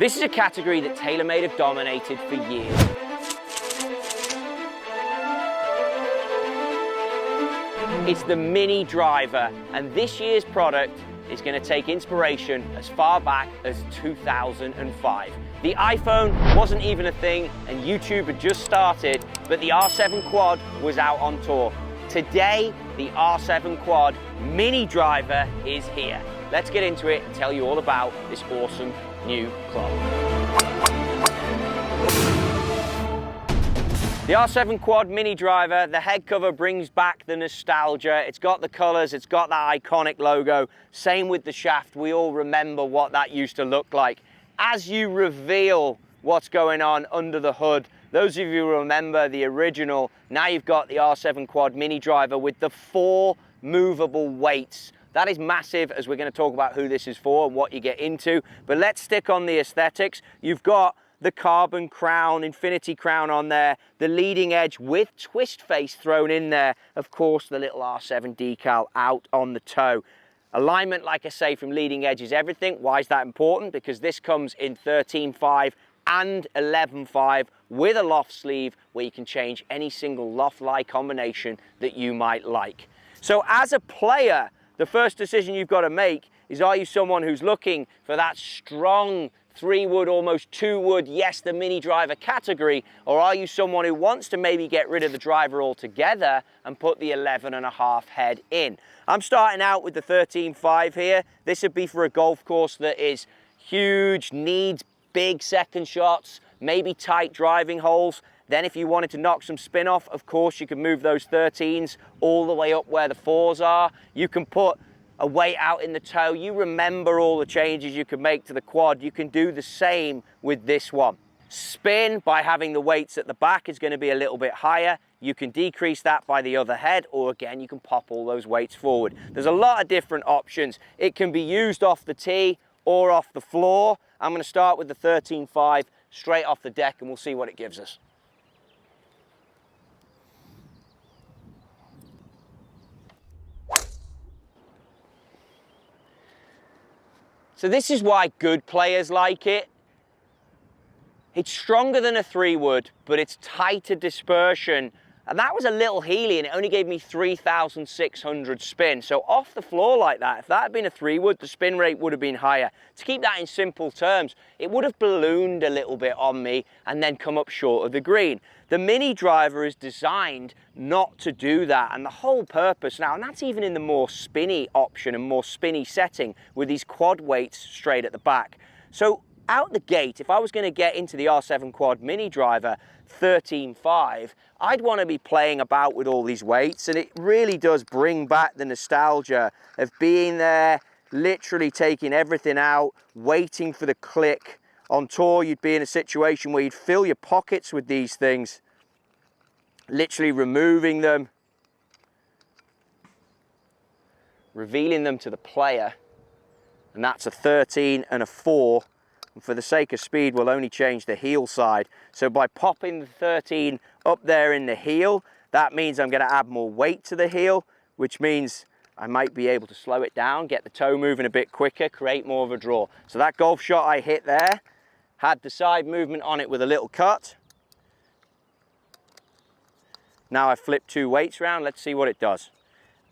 This is a category that TaylorMade have dominated for years. It's the mini driver, and this year's product is going to take inspiration as far back as 2005. The iPhone wasn't even a thing, and YouTube had just started, but the R7 Quad was out on tour. Today, the R7 Quad mini driver is here. Let's get into it and tell you all about this awesome new club. The R7 Quad mini driver, the head cover brings back the nostalgia. It's got the colors, it's got that iconic logo. Same with the shaft, we all remember what that used to look like. As you reveal what's going on under the hood, those of you who remember the original, now you've got the R7 Quad mini driver with the 4 movable weights. That is massive, as we're going to talk about who this is for and what you get into. But let's stick on the aesthetics. You've got the carbon crown, infinity crown on there, the leading edge with twist face thrown in there. Of course, the little R7 decal out on the toe. Alignment, like I say, from leading edge is everything. Why is that important? Because this comes in 13.5 and 11.5 with a loft sleeve where you can change any single loft-like combination that you might like. So as a player, the first decision you've got to make is, are you someone who's looking for that strong 3-wood, almost 2-wood, yes, the mini driver category, or are you someone who wants to maybe get rid of the driver altogether and put the 11.5 head in? I'm starting out with the 13.5 here. This would be for a golf course that is huge, needs big second shots, maybe tight driving holes. Then if you wanted to knock some spin off, of course, you can move those 13s all the way up where the 4s are. You can put a weight out in the toe. You remember all the changes you can make to the quad. You can do the same with this one. Spin, by having the weights at the back, is going to be a little bit higher. You can decrease that by the other head, or again, you can pop all those weights forward. There's a lot of different options. It can be used off the tee or off the floor. I'm going to start with the 13.5 straight off the deck, and we'll see what it gives us. So this is why good players like it. It's stronger than a 3-wood, but it's tighter dispersion. And that was a little heely, and it only gave me 3,600 spin. So off the floor like that, if that had been a 3-wood, the spin rate would have been higher. To keep that in simple terms, it would have ballooned a little bit on me and then come up short of the green. The mini driver is designed not to do that, and the whole purpose now, and that's even in the more spinny option and more spinny setting with these quad weights straight at the back. So out the gate, if I was going to get into the R7 Quad mini driver 13.5, I'd want to be playing about with all these weights, and it really does bring back the nostalgia of being there, literally taking everything out, waiting for the click. On tour, you'd be in a situation where you'd fill your pockets with these things, literally removing them, revealing them to the player, and that's a 13 and a 4. And for the sake of speed, we'll only change the heel side. So by popping the 13 up there in the heel, that means I'm going to add more weight to the heel, which means I might be able to slow it down, get the toe moving a bit quicker, create more of a draw. So that golf shot I hit there had the side movement on it with a little cut. Now I've flipped 2 weights around, let's see what it does.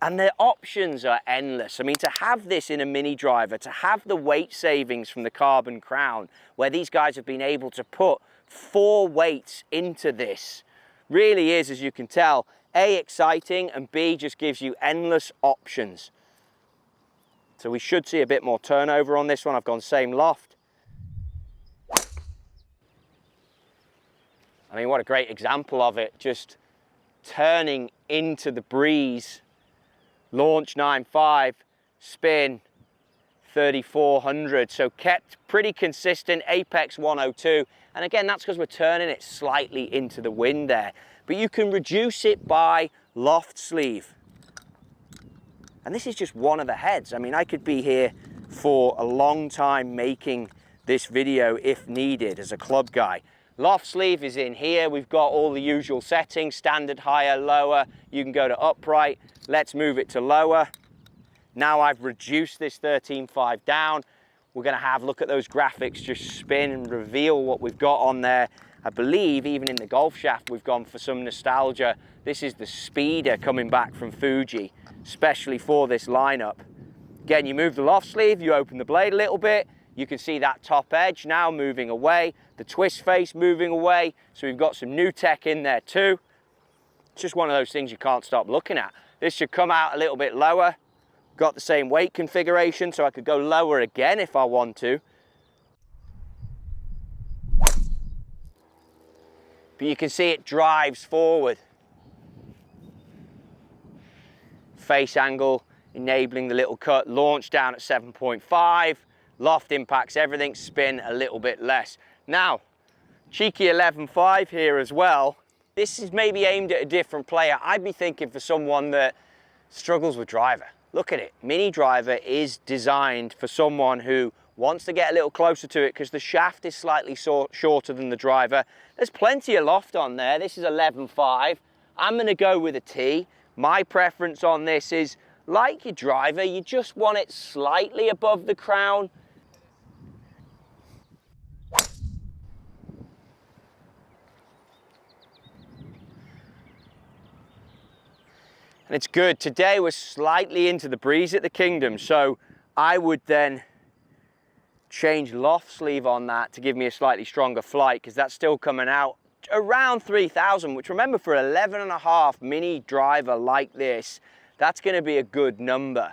And the options are endless. I mean, to have this in a mini driver, to have the weight savings from the carbon crown, where these guys have been able to put 4 weights into this, really is, as you can tell, A, exciting, and B, just gives you endless options. So we should see a bit more turnover on this one. I've gone same loft. I mean, what a great example of it, just turning into the breeze. Launch 9.5, spin 3,400. So kept pretty consistent, apex 102. And again, that's because we're turning it slightly into the wind there. But you can reduce it by loft sleeve. And this is just one of the heads. I mean, I could be here for a long time making this video if needed as a club guy. Loft sleeve is in here. We've got all the usual settings, standard, higher, lower. You can go to upright. Let's move it to lower. Now I've reduced this 13.5 down. we're gonna have, look at those graphics just spin and reveal what we've got on there. I believe even in the golf shaft, we've gone for some nostalgia. This is the speeder coming back from Fuji, especially for this lineup. Again, you move the loft sleeve, you open the blade a little bit, you can see that top edge now moving away, the twist face moving away, so we've got some new tech in there too. It's just one of those things you can't stop looking at. This should come out a little bit lower, got the same weight configuration, so I could go lower again if I want to. But you can see it drives forward. Face angle, enabling the little cut, launch down at 7.5, loft impacts everything, spin a little bit less. Now, cheeky 11.5 here as well. This is maybe aimed at a different player. I'd be thinking for someone that struggles with driver. Look at it, mini driver is designed for someone who wants to get a little closer to it because the shaft is slightly shorter than the driver. There's plenty of loft on there. This is 11.5. I'm gonna go with a T. My preference on this is, like your driver, you just want it slightly above the crown. And it's good. Today we're slightly into the breeze at the Kingdom, so I would then change loft sleeve on that to give me a slightly stronger flight, because that's still coming out around 3,000, which, remember, for 11.5 mini driver like this, that's going to be a good number.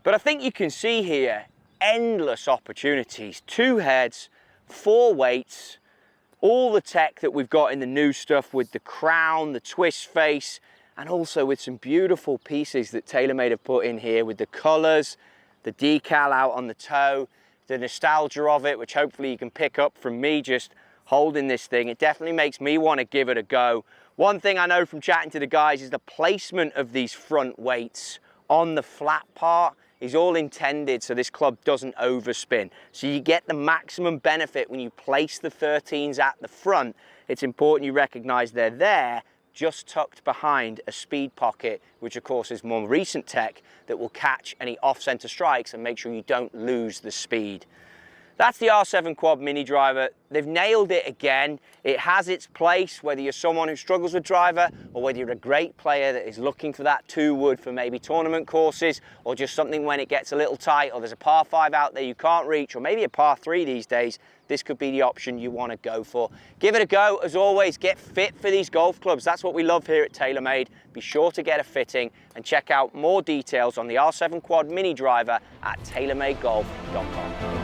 But I think you can see here endless opportunities. 2 heads, 4 weights, all the tech that we've got in the new stuff with the crown, the twist face, and also with some beautiful pieces that TaylorMade have put in here with the colors, the decal out on the toe, the nostalgia of it, which hopefully you can pick up from me just holding this thing. It definitely makes me want to give it a go. One thing I know from chatting to the guys is the placement of these front weights on the flat part is all intended so this club doesn't overspin. So you get the maximum benefit when you place the 13s at the front. It's important you recognize they're there, just tucked behind a speed pocket, which of course is more recent tech that will catch any off-center strikes and make sure you don't lose the speed. That's the R7 Quad mini driver. They've nailed it again. It has its place, whether you're someone who struggles with driver or whether you're a great player that is looking for that 2-wood for maybe tournament courses, or just something when it gets a little tight, or there's a par 5 out there you can't reach, or maybe a par 3 these days. This could be the option you want to go for. Give it a go. As always, get fit for these golf clubs. That's what we love here at TaylorMade. Be sure to get a fitting and check out more details on the R7 Quad mini driver at TaylorMadeGolf.com.